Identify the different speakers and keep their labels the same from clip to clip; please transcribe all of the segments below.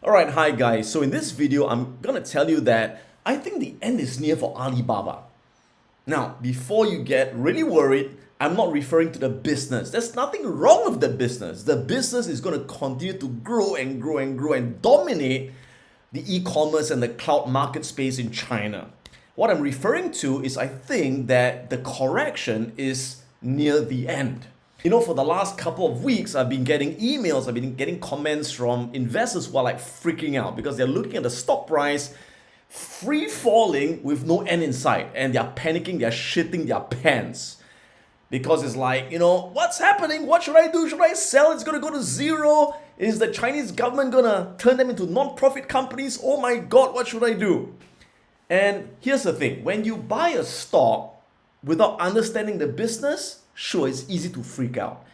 Speaker 1: Alright, hi guys. So in this video, I'm gonna tell you that I think the end is near for Alibaba. Now, before you get really worried, I'm not referring to the business. There's nothing wrong with the business. The business is gonna continue to grow and grow and grow and dominate the e-commerce and the cloud market space in China. What I'm referring to is I think that the correction is near the end. For the last couple of weeks, I've been getting emails, I've been getting comments from investors who are like freaking out because they're looking at the stock price free falling with no end in sight, and they're panicking, they're shitting their pants. Because it's like, what's happening? What should I do? Should I sell? It's gonna go to zero. Is the Chinese government gonna turn them into non-profit companies? Oh my God, what should I do? And here's the thing, when you buy a stock without understanding the business, sure, it's easy to freak out.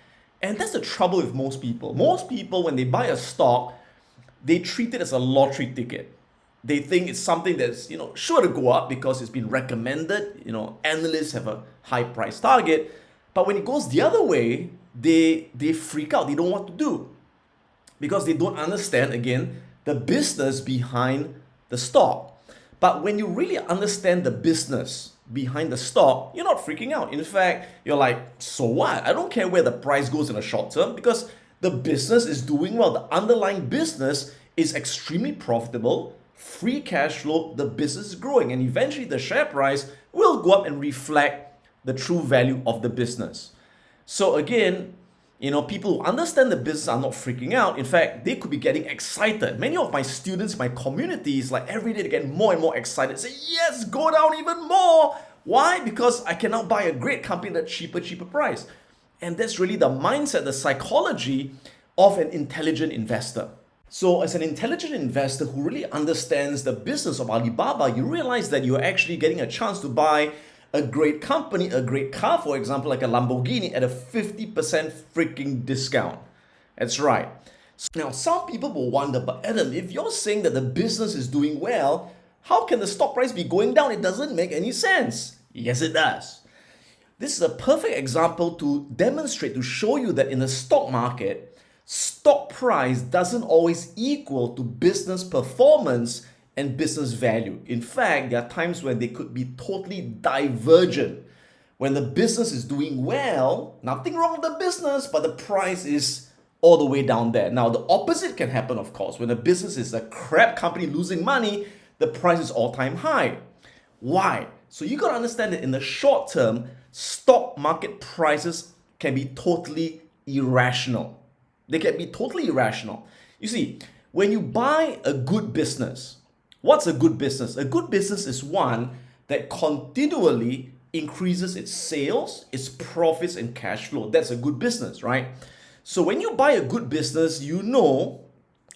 Speaker 1: And that's the trouble with most people. Most people, when they buy a stock, they treat it as a lottery ticket. They think it's something that's sure to go up because it's been recommended. Analysts have a high price target. But when it goes the other way, they freak out. They don't know what to do because they don't understand, again, the business behind the stock. But when you really understand the business behind the stock, you're not freaking out. In fact, you're like, so what? I don't care where the price goes in the short term because the business is doing well. The underlying business is extremely profitable, free cash flow, the business is growing, and eventually the share price will go up and reflect the true value of the business. So again, people who understand the business are not freaking out. In fact, they could be getting excited. Many of my students, my communities, like every day they get more and more excited. Say, yes, go down even more. Why? Because I can now buy a great company at a cheaper price. And that's really the mindset, the psychology of an intelligent investor. So as an intelligent investor who really understands the business of Alibaba, you realize that you're actually getting a chance to buy a great company, a great car, for example, like a Lamborghini at a 50% freaking discount. That's right. So now, some people will wonder, but Adam, if you're saying that the business is doing well, how can the stock price be going down? It doesn't make any sense. Yes, it does. This is a perfect example to demonstrate, to show you that in the stock market, stock price doesn't always equal to business performance and business value. In fact, there are times when they could be totally divergent. When the business is doing well, nothing wrong with the business, but the price is all the way down there. Now, the opposite can happen, of course. When the business is a crap company losing money, the price is all-time high. Why? So you got to understand that in the short term, stock market prices can be totally irrational. They can be totally irrational. You see, when you buy a good business, what's a good business? A good business is one that continually increases its sales, its profits, and cash flow. That's a good business, right? So when you buy a good business,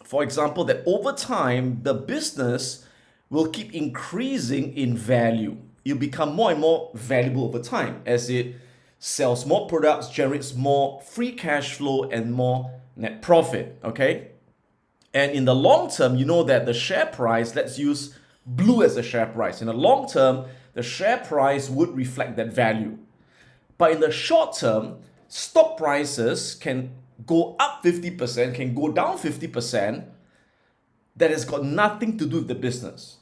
Speaker 1: for example, that over time, the business will keep increasing in value. You become more and more valuable over time as it sells more products, generates more free cash flow, and more net profit, okay? And in the long term, you know that the share price, let's use blue as the share price. In the long term, the share price would reflect that value. But in the short term, stock prices can go up 50%, can go down 50%. That has got nothing to do with the business.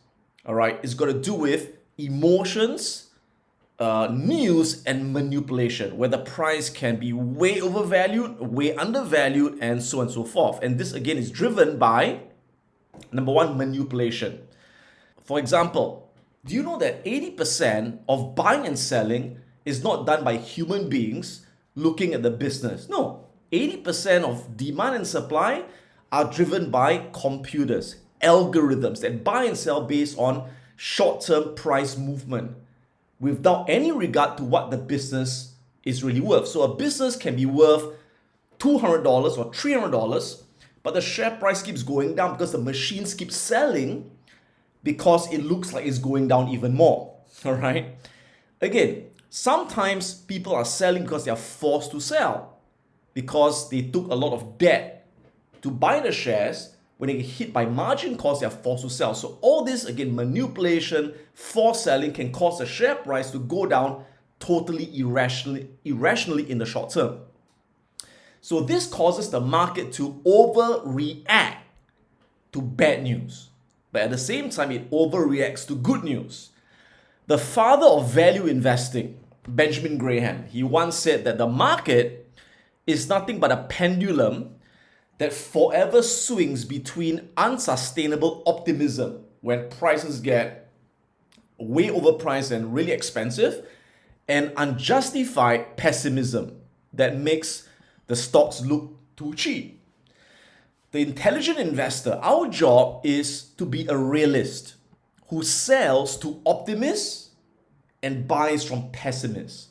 Speaker 1: All right, it's got to do with emotions, news, and manipulation, where the price can be way overvalued, way undervalued, and so on and so forth. And this again is driven by, number one, manipulation. For example, do you know that 80% of buying and selling is not done by human beings looking at the business? No, 80% of demand and supply are driven by computers, algorithms that buy and sell based on short-term price movement, without any regard to what the business is really worth. So a business can be worth $200 or $300, but the share price keeps going down because the machines keep selling because it looks like it's going down even more. All right. Again, sometimes people are selling because they are forced to sell because they took a lot of debt to buy the shares. When they get hit by margin calls, they are forced to sell. So all this, again, manipulation, forced selling can cause the share price to go down totally irrationally in the short term. So this causes the market to overreact to to bad news, but at the same time, it overreacts to good news. The father of value investing, Benjamin Graham, he once said that the market is nothing but a pendulum that forever swings between unsustainable optimism when prices get way overpriced and really expensive, and unjustified pessimism that makes the stocks look too cheap. The intelligent investor, our job is to be a realist who sells to optimists and buys from pessimists.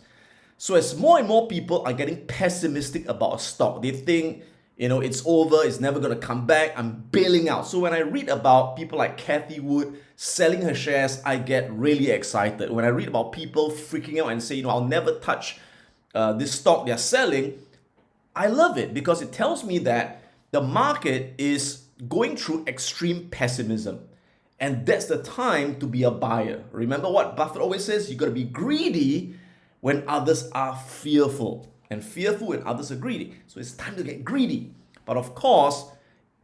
Speaker 1: So as more and more people are getting pessimistic about a stock, they think, it's over, it's never going to come back, I'm bailing out. So when I read about people like Cathy Wood selling her shares, I get really excited. When I read about people freaking out and say, I'll never touch this stock they're selling, I love it because it tells me that the market is going through extreme pessimism. And that's the time to be a buyer. Remember what Buffett always says? You got to be greedy when others are fearful, and fearful when others are greedy. So it's time to get greedy. But of course,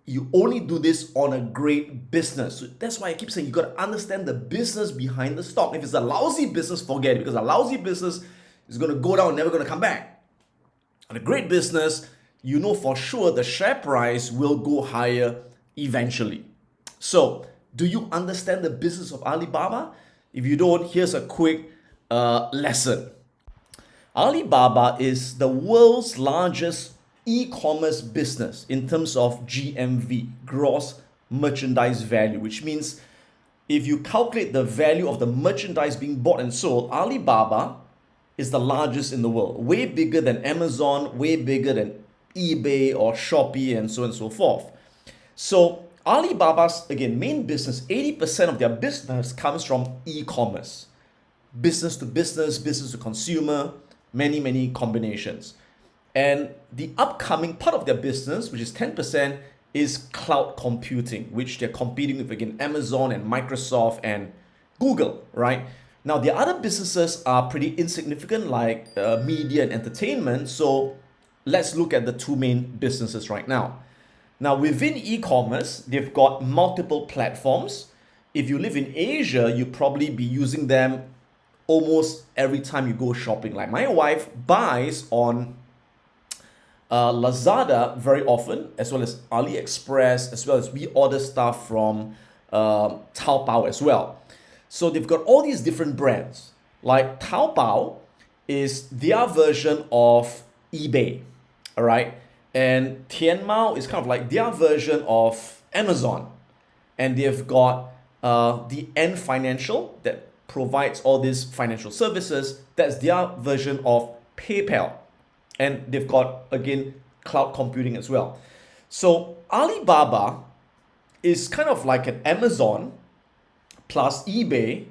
Speaker 1: you only do this on a great business. So that's why I keep saying you got to understand the business behind the stock. If it's a lousy business, forget it, because a lousy business is going to go down and never going to come back. On a great business, you know for sure the share price will go higher eventually. So, do you understand the business of Alibaba? If you don't, here's a quick lesson. Alibaba is the world's largest e-commerce business in terms of GMV, gross merchandise value, which means if you calculate the value of the merchandise being bought and sold, Alibaba is the largest in the world, way bigger than Amazon, way bigger than eBay or Shopee, and so on and so forth. So Alibaba's, again, main business, 80% of their business comes from e-commerce. Business to business, business to consumer, many combinations. And the upcoming part of their business, which is 10%, is cloud computing, which they're competing with, again, Amazon and Microsoft and Google, right? Now, the other businesses are pretty insignificant, like media and entertainment. So let's look at the two main businesses right now. Now, within e-commerce, they've got multiple platforms. If you live in Asia, you'll probably be using them almost every time you go shopping. Like my wife buys on Lazada very often, as well as AliExpress, as well as we order stuff from Taobao as well. So they've got all these different brands. Like Taobao is their version of eBay, all right? And Tianmao is kind of like their version of Amazon. And they've got the Ant Financial that provides all these financial services. That's their version of PayPal. And they've got, again, cloud computing as well. So Alibaba is kind of like an Amazon plus eBay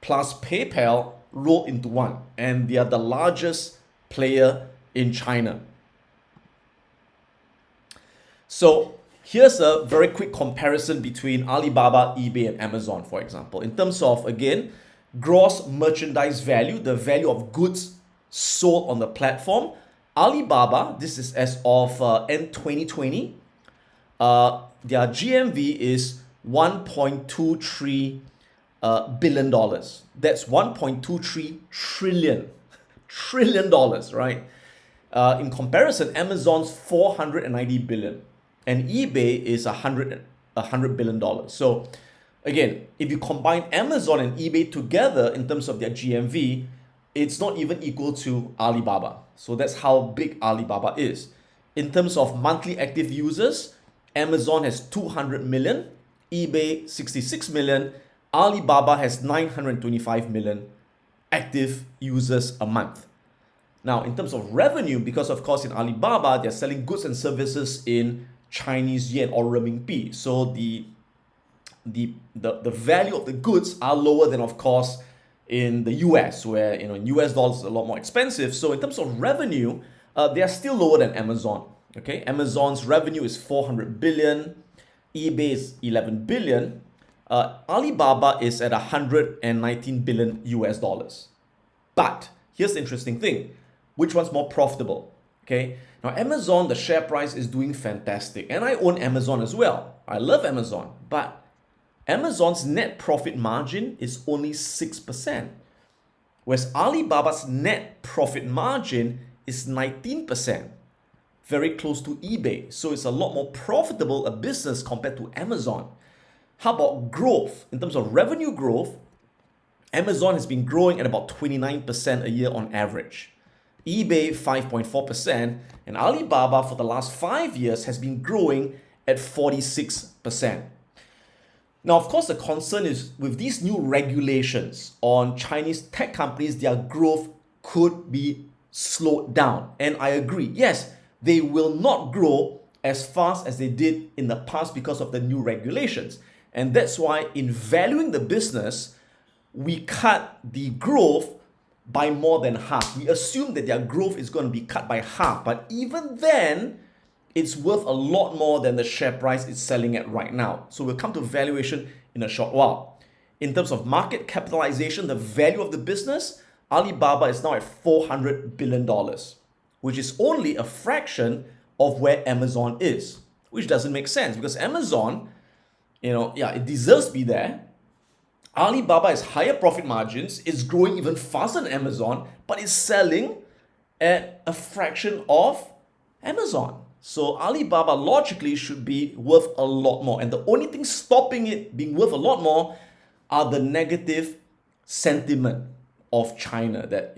Speaker 1: plus PayPal rolled into one. And they are the largest player in China. So here's a very quick comparison between Alibaba, eBay, and Amazon, for example. In terms of, again, gross merchandise value, the value of goods sold on the platform, Alibaba, this is as of end 2020, their GMV is $1.23 billion. That's $1.23 trillion, right? In comparison, Amazon's $490 billion. And eBay is $100 billion. So again, if you combine Amazon and eBay together in terms of their GMV, it's not even equal to Alibaba. So that's how big Alibaba is. In terms of monthly active users, Amazon has 200 million, eBay 66 million, Alibaba has 925 million active users a month. Now, in terms of revenue, because of course in Alibaba, they're selling goods and services in Chinese yuan or renminbi. So the value of the goods are lower than, of course, in the US, where in US dollars is a lot more expensive. So in terms of revenue, they are still lower than Amazon. Okay, Amazon's revenue is 400 billion, eBay is 11 billion, Alibaba is at 119 billion US dollars. But here's the interesting thing: which one's more profitable? Okay, now Amazon, the share price is doing fantastic, and I own Amazon as well. I love Amazon, but Amazon's net profit margin is only 6%, whereas Alibaba's net profit margin is 19%, very close to eBay. So it's a lot more profitable a business compared to Amazon. How about growth? In terms of revenue growth, Amazon has been growing at about 29% a year on average. eBay 5.4%, and Alibaba for the last 5 years has been growing at 46%. Now, of course, the concern is with these new regulations on Chinese tech companies, their growth could be slowed down. And I agree, yes, they will not grow as fast as they did in the past because of the new regulations. And that's why in valuing the business, we cut the growth by more than half. We assume that their growth is going to be cut by half, but even then, it's worth a lot more than the share price is selling at right now. So we'll come to valuation in a short while. In terms of market capitalization, the value of the business, Alibaba is now at $400 billion, which is only a fraction of where Amazon is, which doesn't make sense because Amazon, it deserves to be there. Alibaba has higher profit margins, it's growing even faster than Amazon, but it's selling at a fraction of Amazon. So Alibaba logically should be worth a lot more. And the only thing stopping it being worth a lot more are the negative sentiment of China that,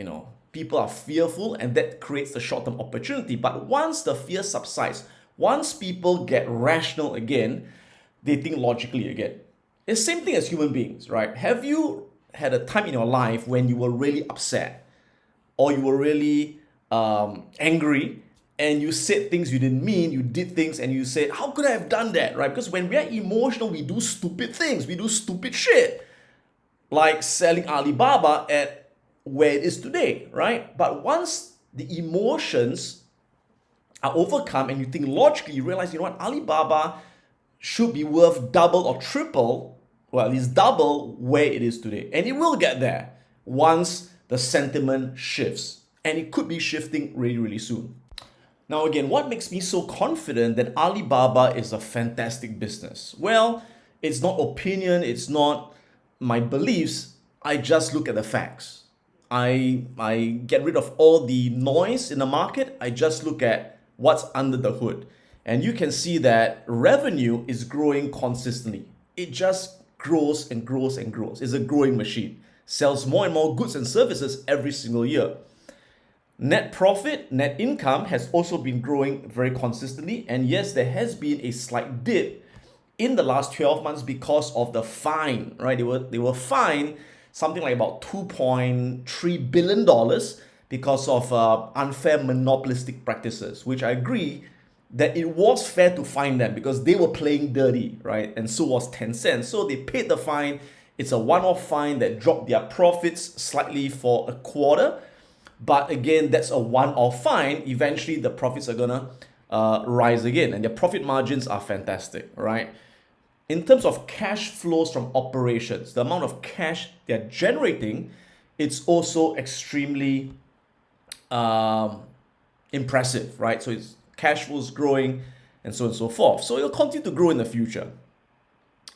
Speaker 1: people are fearful and that creates the short-term opportunity. But once the fear subsides, once people get rational again, they think logically again. It's the same thing as human beings, right? Have you had a time in your life when you were really upset or you were really angry and you said things you didn't mean, you did things and you said, how could I have done that, right? Because when we are emotional, we do stupid things, we do stupid shit, like selling Alibaba at where it is today, right? But once the emotions are overcome and you think logically, you realize, Alibaba should be worth double or triple, well, at least double where it is today. And it will get there once the sentiment shifts. And it could be shifting really, really soon. Now, again, what makes me so confident that Alibaba is a fantastic business? Well, it's not opinion, it's not my beliefs. I just look at the facts. I get rid of all the noise in the market. I just look at what's under the hood. And you can see that revenue is growing consistently. It just grows and grows and grows. It's a growing machine. Sells more and more goods and services every single year. Net profit, net income has also been growing very consistently. And yes, there has been a slight dip in the last 12 months because of the fine, right? They were fined something like about $2.3 billion because of unfair monopolistic practices, which I agree that it was fair to fine them because they were playing dirty, right? And so was Tencent. So they paid the fine. It's a one-off fine that dropped their profits slightly for a quarter. But again, that's a one-off fine. Eventually, the profits are gonna rise again, and their profit margins are fantastic, right? In terms of cash flows from operations, the amount of cash they're generating, it's also extremely impressive, right? So it's cash flows growing and so on and so forth. So it'll continue to grow in the future.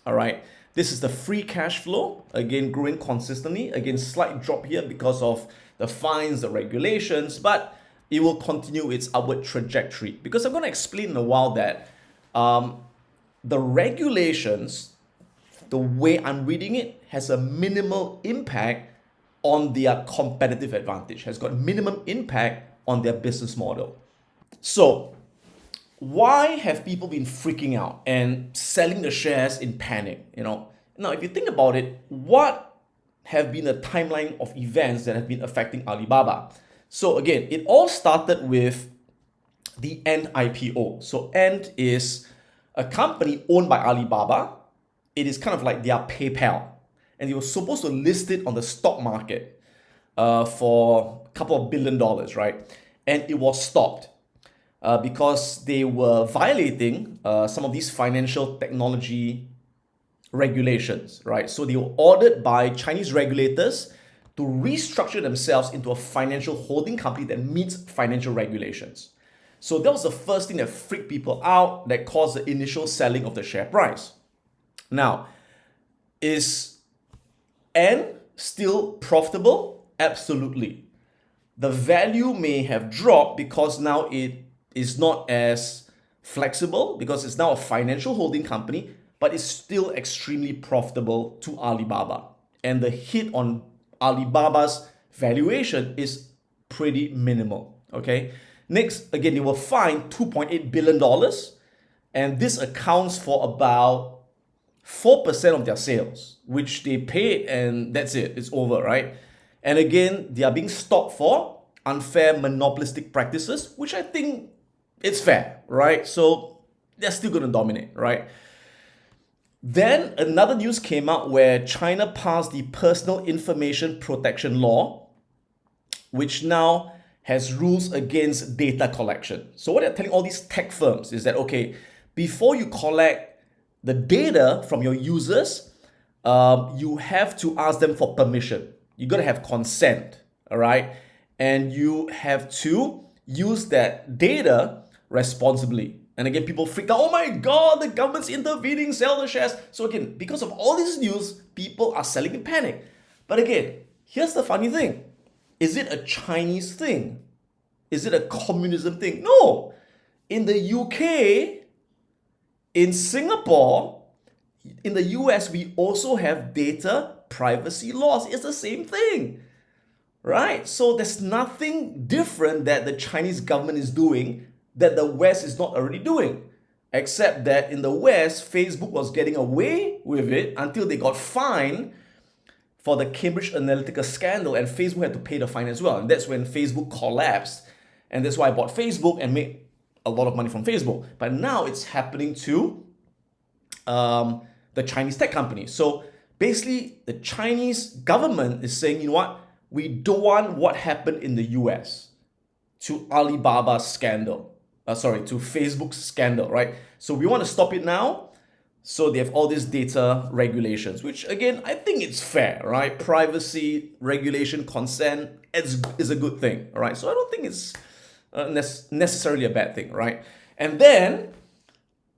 Speaker 1: All right. This is the free cash flow, again, growing consistently. Again, slight drop here because of the fines, the regulations, but it will continue its upward trajectory. Because I'm going to explain in a while that the regulations, the way I'm reading it, has a minimal impact on their competitive advantage, has got minimum impact on their business model. So, why have people been freaking out and selling the shares in panic? Now, if you think about it, what have been the timeline of events that have been affecting Alibaba? So again, it all started with the Ant IPO. So Ant is a company owned by Alibaba. It is kind of like their PayPal, and they were supposed to list it on the stock market for a couple of $1 billion, right? And it was stopped. Because they were violating some of these financial technology regulations, right? So they were ordered by Chinese regulators to restructure themselves into a financial holding company that meets financial regulations. So that was the first thing that freaked people out, that caused the initial selling of the share price. Now, is Ant still profitable? Absolutely. The value may have dropped because now it is not as flexible, because it's now a financial holding company, but it's still extremely profitable to Alibaba. And the hit on Alibaba's valuation is pretty minimal. Okay. Next, again, they were fined $2.8 billion, and this accounts for about 4% of their sales, which they paid, and that's it, it's over, right? And again, they are being stopped for unfair monopolistic practices, which I think it's fair, right? So they're still going to dominate, right? Then another news came out where China passed the Personal Information Protection Law, which now has rules against data collection. So what they're telling all these tech firms is that, okay, before you collect the data from your users, you have to ask them for permission. You got to have consent, all right? And you have to use that data responsibly. And again, people freak out, oh my God, the government's intervening, sell the shares. So again, because of all this news, people are selling in panic. But again, here's the funny thing. Is it a Chinese thing? Is it a communism thing? No. In the UK, in Singapore, in the US, we also have data privacy laws. It's the same thing, right? So there's nothing different that the Chinese government is doing that the West is not already doing. Except that in the West, Facebook was getting away with it until they got fined for the Cambridge Analytica scandal, and Facebook had to pay the fine as well. And that's when Facebook collapsed. And that's why I bought Facebook and made a lot of money from Facebook. But now it's happening to the Chinese tech companies. So basically, the Chinese government is saying, you know what? We don't want what happened in the US to Alibaba's scandal. To Facebook's scandal, right? So we want to stop it now. So they have all these data regulations, which again, I think it's fair, right? Privacy, regulation, consent is a good thing, all right? So I don't think it's necessarily a bad thing, right? And then,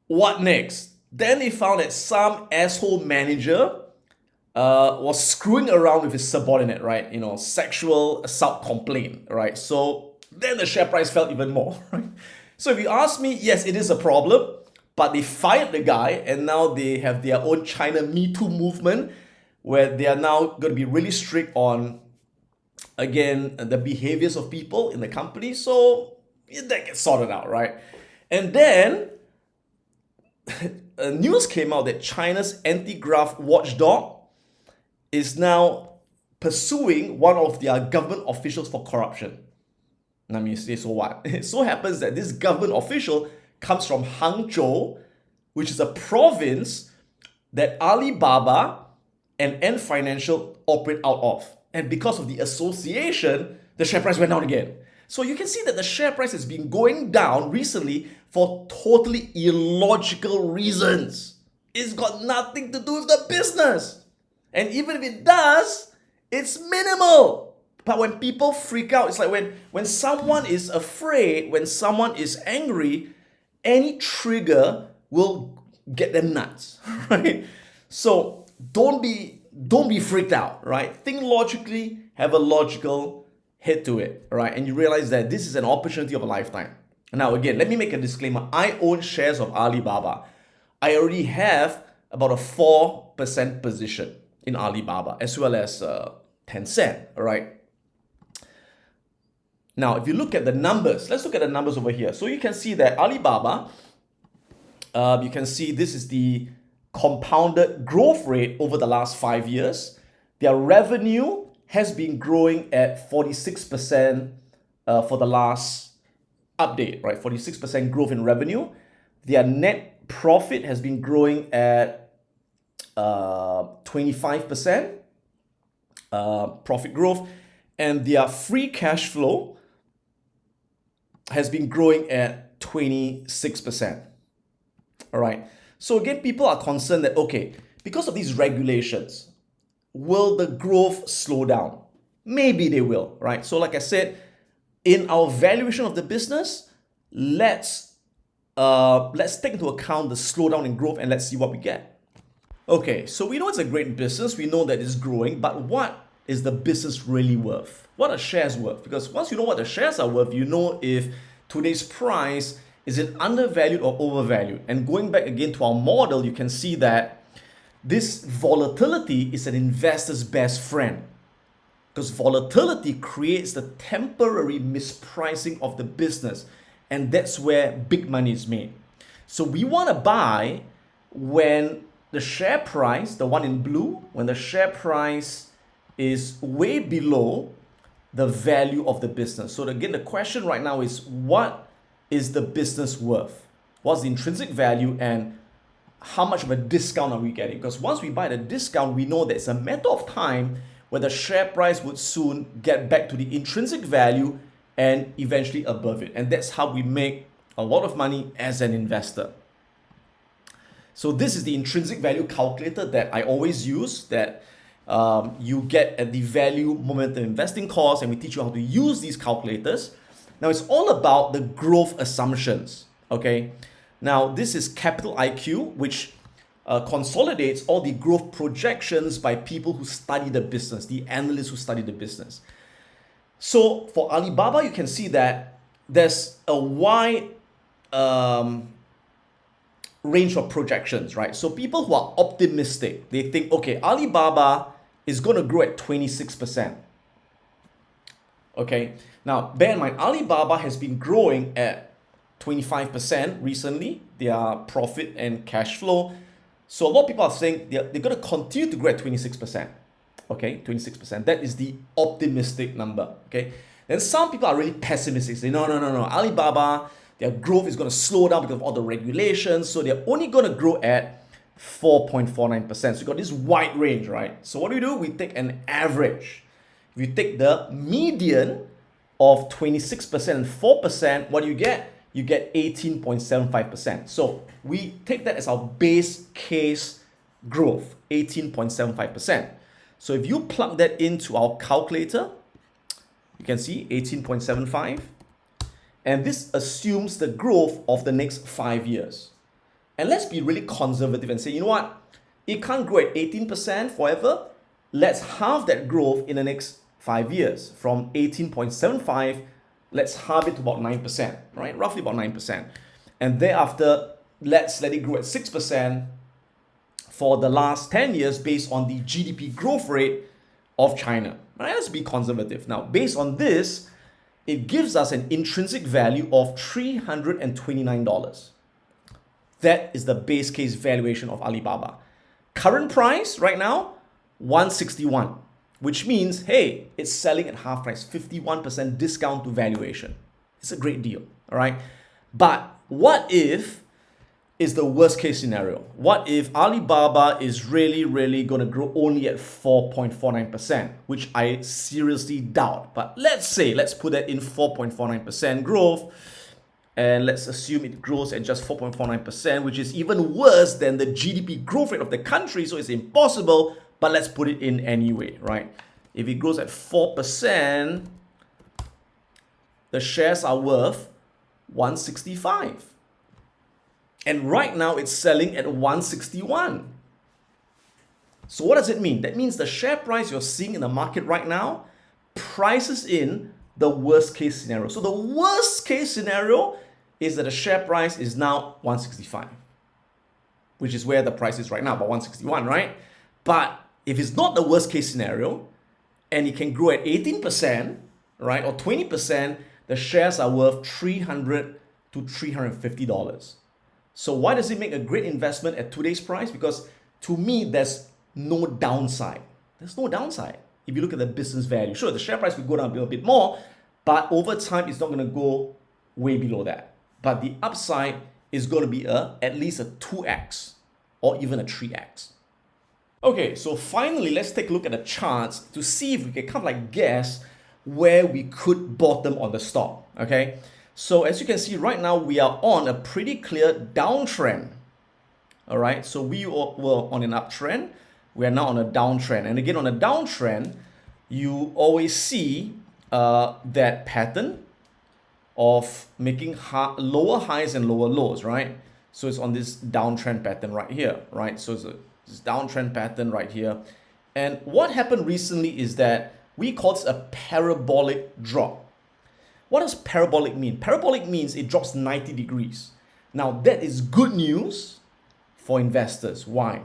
Speaker 1: what next? Then they found that some asshole manager was screwing around with his subordinate, right? You know, sexual assault complaint, right? So then the share price fell even more, right? So if you ask me, yes, it is a problem, but they fired the guy, and now they have their own China Me Too movement, where they are now going to be really strict on, again, the behaviors of people in the company. So that gets sorted out, right? And then news came out that China's anti-graft watchdog is now pursuing one of their government officials for corruption. Let me say, so what? It so happens that this government official comes from Hangzhou, which is a province that Alibaba and Ant Financial operate out of. And because of the association, the share price went down again. So you can see that the share price has been going down recently for totally illogical reasons. It's got nothing to do with the business. And even if it does, it's minimal. But when people freak out, it's like when someone is afraid, when someone is angry, any trigger will get them nuts, right? So don't be freaked out, right? Think logically, have a logical head to it, right? And you realize that this is an opportunity of a lifetime. Now, again, let me make a disclaimer. I own shares of Alibaba. I already have about a 4% position in Alibaba, as well as Tencent, all right? Now, if you look at the numbers, let's look at the numbers over here. So you can see that Alibaba, you can see this is the compounded growth rate over the last 5 years. Their revenue has been growing at 46% for the last update, right? 46% growth in revenue. Their net profit has been growing at 25% profit growth, and their free cash flow has been growing at 26%. All right. So again, people are concerned that, okay, because of these regulations, will the growth slow down? Maybe they will, right? So like I said, in our valuation of the business, let's take into account the slowdown in growth and let's see what we get. Okay, so we know it's a great business, we know that it's growing, but what is the business really worth? What are shares worth? Because once you know what the shares are worth, you know if today's price is it undervalued or overvalued. And going back again to our model, you can see that this volatility is an investor's best friend, because volatility creates the temporary mispricing of the business, and that's where big money is made. So we want to buy when the share price, the one in blue, when the share price is way below the value of the business. So again, the question right now is, what is the business worth? What's the intrinsic value and how much of a discount are we getting? Because once we buy the discount, we know that it's a matter of time where the share price would soon get back to the intrinsic value and eventually above it. And that's how we make a lot of money as an investor. So this is the intrinsic value calculator that I always use, that you get at the value momentum investing course, and we teach you how to use these calculators. Now it's all about the growth assumptions, okay? Now this is Capital IQ, which consolidates all the growth projections by people who study the business, the analysts who study the business. So for Alibaba, you can see that there's a wide range of projections, right? So people who are optimistic, they think, okay, Alibaba is going to grow at 26%. Okay, now bear in mind, Alibaba has been growing at 25% recently, their profit and cash flow. So a lot of people are saying they're going to continue to grow at 26%. Okay, 26%. That is the optimistic number. Okay, then some people are really pessimistic. Say, no. Alibaba, their growth is going to slow down because of all the regulations. So they're only going to grow at 4.49%. So you got this wide range, right? So what do? We take an average. If you take the median of 26% and 4%, what do you get? You get 18.75%. So we take that as our base case growth, 18.75%. So if you plug that into our calculator, you can see 18.75. And this assumes the growth of the next 5 years. And let's be really conservative and say, you know what? It can't grow at 18% forever. Let's halve that growth in the next 5 years. From 18.75, let's halve it to about 9%, right? Roughly about 9%. And thereafter, let's let it grow at 6% for the last 10 years based on the GDP growth rate of China. Right? Let's be conservative. Now, based on this, it gives us an intrinsic value of $329. That is the base case valuation of Alibaba. Current price right now, 161, which means, hey, it's selling at half price, 51% discount to valuation. It's a great deal, all right? But what if is the worst case scenario? What if Alibaba is really going to grow only at 4.49%, which I seriously doubt. But let's put that in 4.49% growth, and let's assume it grows at just 4.49%, which is even worse than the GDP growth rate of the country, so it's impossible, but let's put it in anyway, right? If it grows at 4%, the shares are worth 165. And right now it's selling at 161. So what does it mean? That means the share price you're seeing in the market right now prices in the worst case scenario. So the worst case scenario is that the share price is now 165, which is where the price is right now, about 161, right? But if it's not the worst case scenario and it can grow at 18%, right, or 20%, the shares are worth $300 to $350. So why does it make a great investment at today's price? Because to me, there's no downside. There's no downside. If you look at the business value, sure, the share price could go down a little bit more, but over time, it's not going to go way below that. But the upside is going to be at least a 2x or even a 3x. Okay, so finally, let's take a look at the charts to see if we can kind of like guess where we could bottom on the stock, okay? So as you can see right now, we are on a pretty clear downtrend. All right, so we were on an uptrend. We are now on a downtrend. And again, on a downtrend, you always see that pattern of making lower highs and lower lows, right? So it's on this downtrend pattern right here, right? So it's this downtrend pattern right here. And what happened recently is that we call this a parabolic drop. What does parabolic mean? Parabolic means it drops 90 degrees. Now that is good news for investors. Why?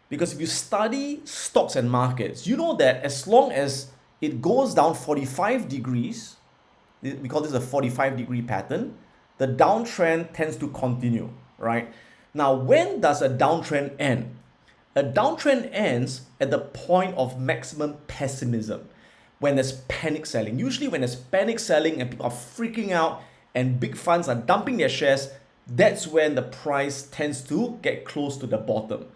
Speaker 1: Because if you study stocks and markets, you know that as long as it goes down 45 degrees, we call this a 45-degree pattern, the downtrend tends to continue, right? Now, when does a downtrend end? A downtrend ends at the point of maximum pessimism, when there's panic selling. Usually when there's panic selling and people are freaking out and big funds are dumping their shares, that's when the price tends to get close to the bottom.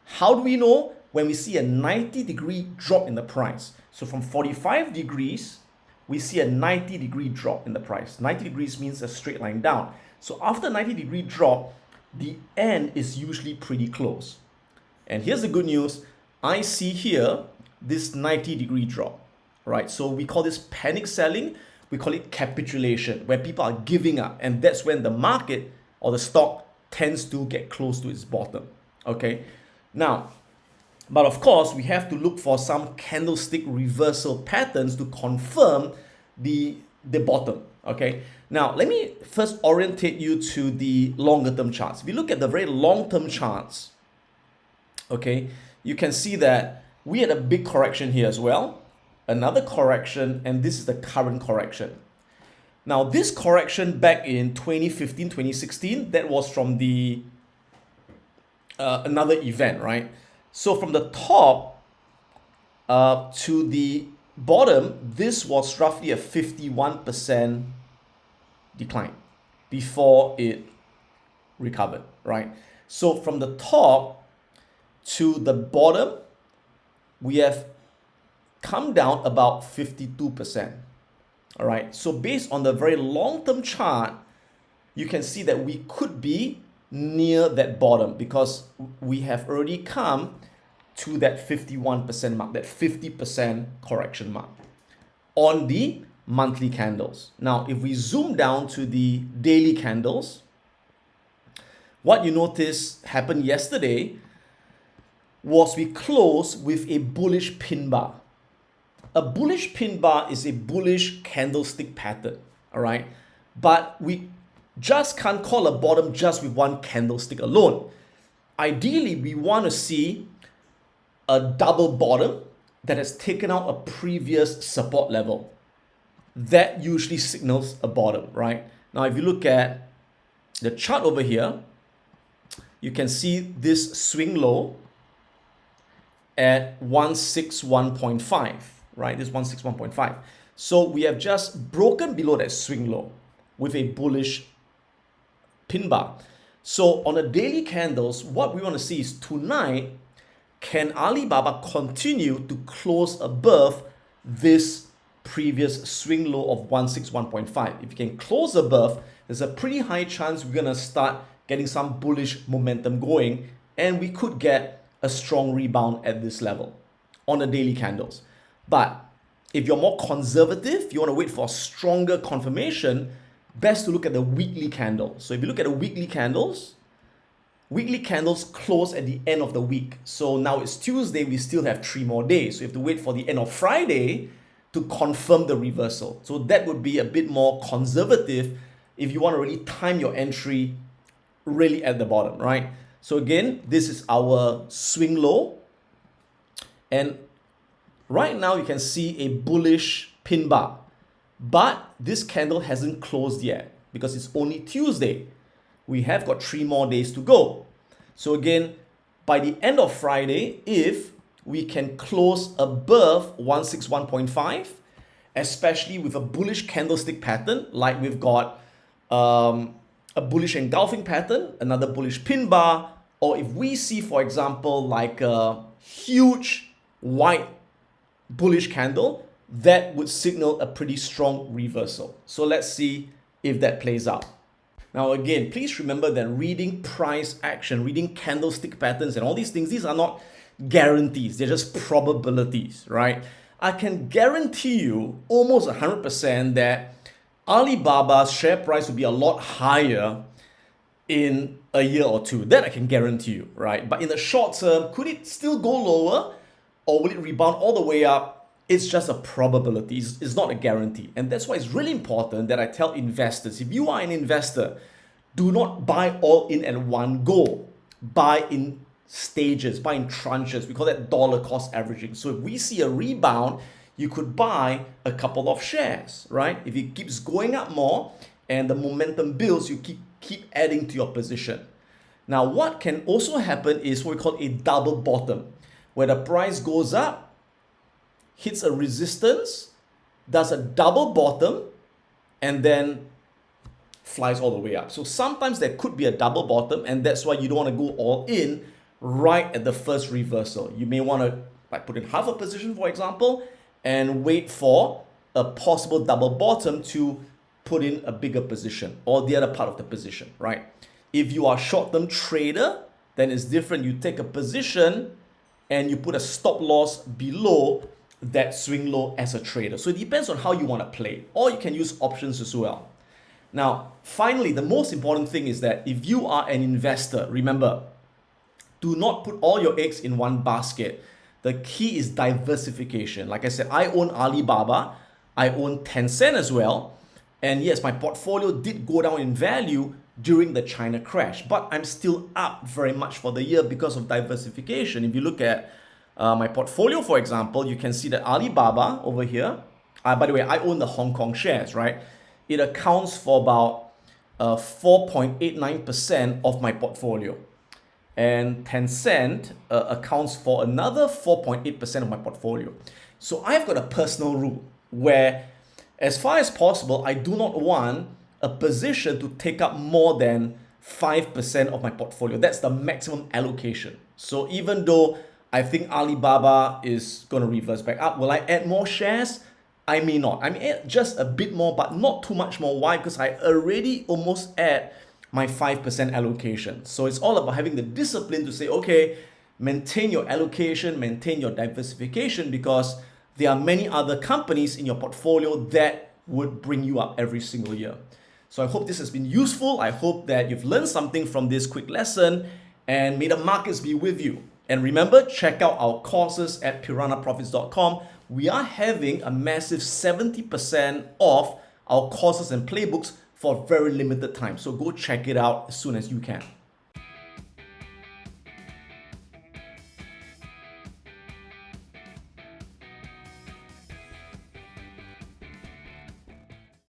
Speaker 1: How do we know? When we see a 90-degree drop in the price. So from 45 degrees, we see a 90-degree drop in the price. 90 degrees means a straight line down. So after 90-degree drop, the end is usually pretty close. And here's the good news. I see here this 90-degree drop, right? So we call this panic selling. We call it capitulation, where people are giving up. And that's when the market or the stock tends to get close to its bottom, okay? Now, but of course, we have to look for some candlestick reversal patterns to confirm the bottom, okay? Now, let me first orientate you to the longer term charts. If you look at the very long term charts, okay, you can see that we had a big correction here as well, another correction, and this is the current correction. Now, this correction back in 2015, 2016, that was from the another event, right? So from the top to the bottom, this was roughly a 51% decline before it recovered, right? So from the top to the bottom, we have come down about 52%. All right. So based on the very long-term chart, you can see that we could be near that bottom because we have already come to that 51% mark, that 50% correction mark on the monthly candles. Now, if we zoom down to the daily candles, what you notice happened yesterday was we closed with a bullish pin bar. A bullish pin bar is a bullish candlestick pattern, all right? But we just can't call a bottom just with one candlestick alone. Ideally, we want to see a double bottom that has taken out a previous support level. That usually signals a bottom, right? Now, if you look at the chart over here, you can see this swing low at 161.5, right? This 161.5. So we have just broken below that swing low with a bullish pin bar. So on the daily candles, what we want to see is tonight, can Alibaba continue to close above this previous swing low of 161.5? If you can close above, there's a pretty high chance we're going to start getting some bullish momentum going, and we could get a strong rebound at this level on the daily candles. But if you're more conservative, you want to wait for a stronger confirmation, best to look at the weekly candle. So if you look at the weekly candles close at the end of the week. So now it's Tuesday, we still have 3 more days. So you have to wait for the end of Friday to confirm the reversal. So that would be a bit more conservative if you want to really time your entry really at the bottom, right? So again, this is our swing low. And right now you can see a bullish pin bar. But this candle hasn't closed yet because it's only Tuesday. We have got 3 more days to go. So again, by the end of Friday, if we can close above 161.5, especially with a bullish candlestick pattern, like we've got a bullish engulfing pattern, another bullish pin bar, or if we see, for example, like a huge white bullish candle, that would signal a pretty strong reversal. So let's see if that plays out. Now again, please remember that reading price action, reading candlestick patterns and all these things, these are not guarantees, they're just probabilities, right? I can guarantee you almost 100% that Alibaba's share price will be a lot higher in a year or two. That I can guarantee you, right? But in the short term, could it still go lower or will it rebound all the way up? It's just a probability. It's not a guarantee. And that's why it's really important that I tell investors, if you are an investor, do not buy all in at one go. Buy in stages, buy in tranches. We call that dollar cost averaging. So if we see a rebound, you could buy a couple of shares, right? If it keeps going up more and the momentum builds, you keep adding to your position. Now, what can also happen is what we call a double bottom, where the price goes up, hits a resistance, does a double bottom, and then flies all the way up. So sometimes there could be a double bottom, and that's why you don't want to go all in right at the first reversal. You may want to put in half a position, for example, and wait for a possible double bottom to put in a bigger position or the other part of the position, right? If you are a short-term trader, then it's different. You take a position and you put a stop loss below that swing low as a trader. So it depends on how you want to play, or you can use options as well. Now, finally, the most important thing is that if you are an investor, remember, do not put all your eggs in one basket. The key is diversification. Like I said, I own Alibaba, I own Tencent as well. And yes, my portfolio did go down in value during the China crash, but I'm still up very much for the year because of diversification. If you look at my portfolio, for example, you can see that Alibaba over here, by the way, I own the Hong Kong shares, right? It accounts for about 4.89% of my portfolio. And Tencent accounts for another 4.8% of my portfolio. So I've got a personal rule where, as far as possible, I do not want a position to take up more than 5% of my portfolio. That's the maximum allocation. So even though I think Alibaba is going to reverse back up, will I add more shares? I may not. I may add just a bit more, but not too much more. Why? Because I already almost at my 5% allocation. So it's all about having the discipline to say, okay, maintain your allocation, maintain your diversification, because there are many other companies in your portfolio that would bring you up every single year. So I hope this has been useful. I hope that you've learned something from this quick lesson, and may the markets be with you. And remember, check out our courses at piranhaprofits.com. We are having a massive 70% off our courses and playbooks for a very limited time. So go check it out as soon as you can.